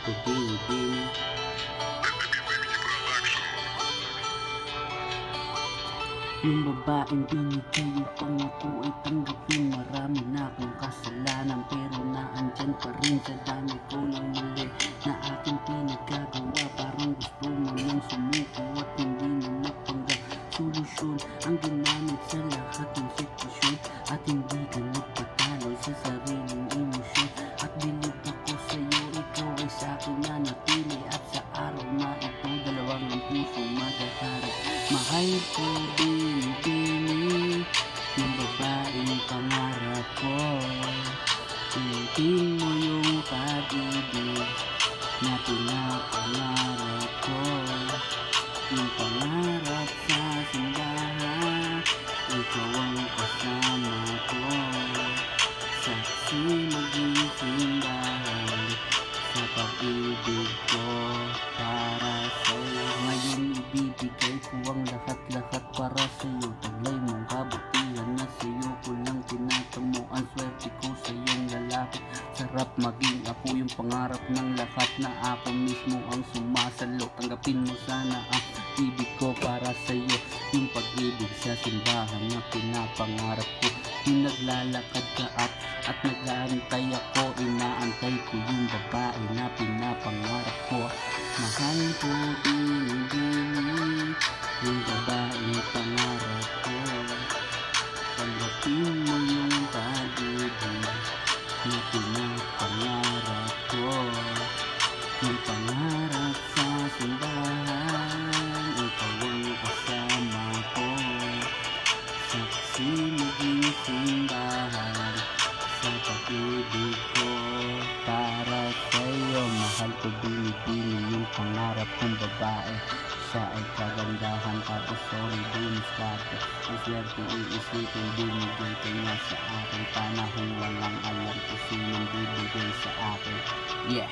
ko bini-bini. Yung babaeng binigay yung pangako ay tanggapin. Marami na akong kasalanan pero naandyan pa rin sa dami ko ng mali na aking pinagagawa. Parang gusto mo nang sumuko at hindi na napanggap solusyon ang ginamit sa lahat ng sitwasyon. At hindi ka nagpatalo sa sariling emosyon. At bilib ako sa'yo, ikaw ay sa'kin nanatili. At sa araw na ito, dalawang ang puso maghaharap. Mahal ko bini-bini yung babaeng pangarap ko. Tingin mo yung pag-ibig na pinapangarap ko. Yung pangarap sa simbahan, ikaw ang kasama ko. Saksi maging simbahan sa pag-ibig ko para sa'yo. Ngayon ibibigay ko ang lahat-lahat para sa'yo. Taglay mong kabutihan na sa'yo ko lang tinatamo. Ang swerte ko sa iyong lalaki. Sarap maging ako yung pangarap ng lahat na ako mismo ang sumasalo. Tanggapin mo sana ang ibig ko para sa'yo. Yung pag-ibig sa simbahan na pinapangarap ko. Yung naglalakad ka at nag-aantay ako. Inaantay ko yung babae na pinapangarap ko. Mahal ko bini-bini yung babae pangarap ko. Tanggapin mo yung pag-ibig na pinapangarap ko. Yung pangarap sa simbahan, ikaw ang kasama ko. Saksi maging simbahan sa pag-ibig ko para sa'yo. Mahal ko bini-bini yung pangarap kong babae. Siya ay kagandahan tapos sorry dumiskarte. Ang swerte iisipin binigay ka niya sa akin. Panahon walang alam kung sinong bibigay sa akin. Yeah.